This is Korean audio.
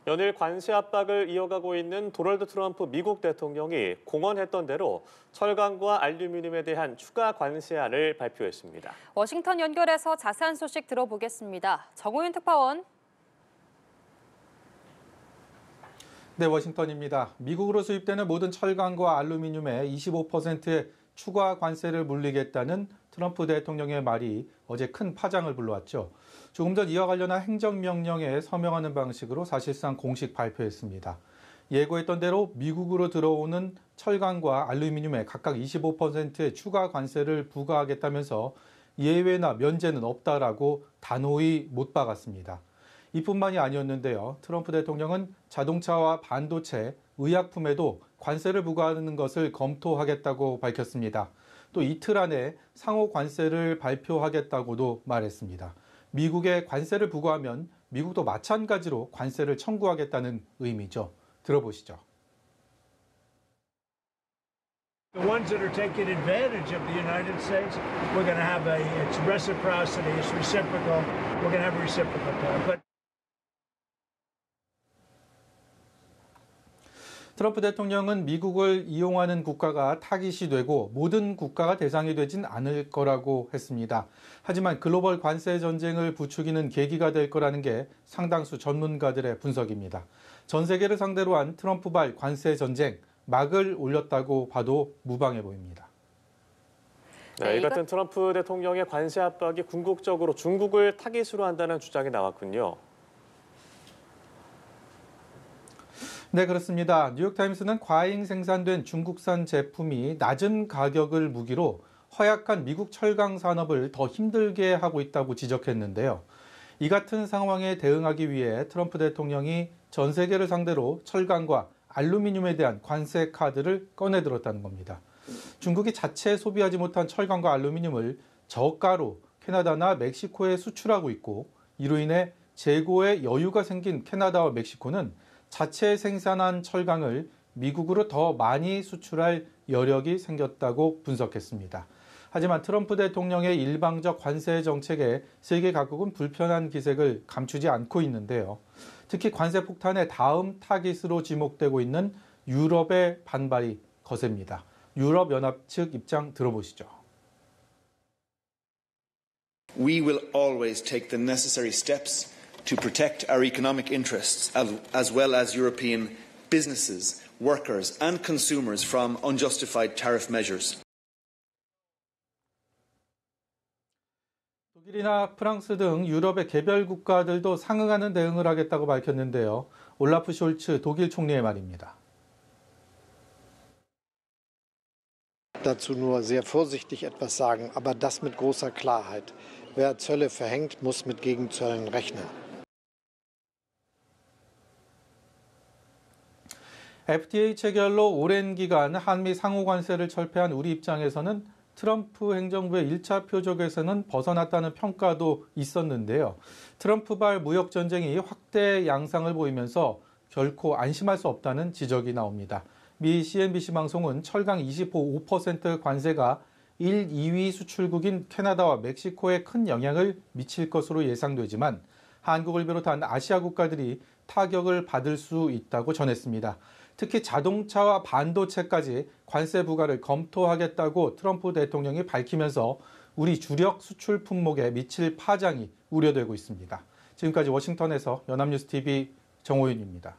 연일 관세 압박을 이어가고 있는 도널드 트럼프 미국 대통령이 공언했던 대로 철강과 알루미늄에 대한 추가 관세안을 발표했습니다. 워싱턴 연결해서 자세한 소식 들어보겠습니다. 정호윤 특파원. 네, 워싱턴입니다. 미국으로 수입되는 모든 철강과 알루미늄에 25%의 추가 관세를 물리겠다는 트럼프 대통령의 말이 어제 큰 파장을 불러왔죠. 조금 전 이와 관련한 행정명령에 서명하는 방식으로 사실상 공식 발표했습니다. 예고했던 대로 미국으로 들어오는 철강과 알루미늄에 각각 25%의 추가 관세를 부과하겠다면서 예외나 면제는 없다라고 단호히 못 박았습니다. 이뿐만이 아니었는데요. 트럼프 대통령은 자동차와 반도체, 의약품에도 관세를 부과하는 것을 검토하겠다고 밝혔습니다. 또 이틀 안에 상호 관세를 발표하겠다고도 말했습니다. 미국에 관세를 부과하면 미국도 마찬가지로 관세를 청구하겠다는 의미죠. 들어보시죠. The ones that are taking advantage of the United States, we're going to have it's reciprocity, it's reciprocal. We're going to have a reciprocal tariff. 트럼프 대통령은 미국을 이용하는 국가가 타깃이 되고 모든 국가가 대상이 되진 않을 거라고 했습니다. 하지만 글로벌 관세 전쟁을 부추기는 계기가 될 거라는 게 상당수 전문가들의 분석입니다. 전 세계를 상대로 한 트럼프발 관세 전쟁, 막을 올렸다고 봐도 무방해 보입니다. 네, 이 같은 트럼프 대통령의 관세 압박이 궁극적으로 중국을 타깃으로 한다는 주장이 나왔군요. 네, 그렇습니다. 뉴욕타임스는 과잉 생산된 중국산 제품이 낮은 가격을 무기로 허약한 미국 철강 산업을 더 힘들게 하고 있다고 지적했는데요. 이 같은 상황에 대응하기 위해 트럼프 대통령이 전 세계를 상대로 철강과 알루미늄에 대한 관세 카드를 꺼내들었다는 겁니다. 중국이 자체 소비하지 못한 철강과 알루미늄을 저가로 캐나다나 멕시코에 수출하고 있고 이로 인해 재고에 여유가 생긴 캐나다와 멕시코는 자체 생산한 철강을 미국으로 더 많이 수출할 여력이 생겼다고 분석했습니다. 하지만 트럼프 대통령의 일방적 관세 정책에 세계 각국은 불편한 기색을 감추지 않고 있는데요. 특히 관세 폭탄의 다음 타깃으로 지목되고 있는 유럽의 반발이 거셉니다. 유럽연합 측 입장 들어보시죠. We will always take the necessary steps to protect our economic interests as well as European businesses, workers and consumers from unjustified tariff measures. 독일이나 프랑스 등 유럽의 개별 국가들도 상응하는 대응을 하겠다고 밝혔는데요. 올라프 숄츠 독일 총리의 말입니다. Dazu nur sehr vorsichtig etwas sagen, aber das mit großer Klarheit. Wer Zölle verhängt, muss mit Gegenzöllen rechnen. FTA 체결로 오랜 기간 한미 상호 관세를 철폐한 우리 입장에서는 트럼프 행정부의 1차 표적에서는 벗어났다는 평가도 있었는데요. 트럼프발 무역 전쟁이 확대 양상을 보이면서 결코 안심할 수 없다는 지적이 나옵니다. 미 CNBC 방송은 철강 25% 관세가 1, 2위 수출국인 캐나다와 멕시코에 큰 영향을 미칠 것으로 예상되지만 한국을 비롯한 아시아 국가들이 타격을 받을 수 있다고 전했습니다. 특히 자동차와 반도체까지 관세 부과를 검토하겠다고 트럼프 대통령이 밝히면서 우리 주력 수출 품목에 미칠 파장이 우려되고 있습니다. 지금까지 워싱턴에서 연합뉴스TV 정호윤입니다.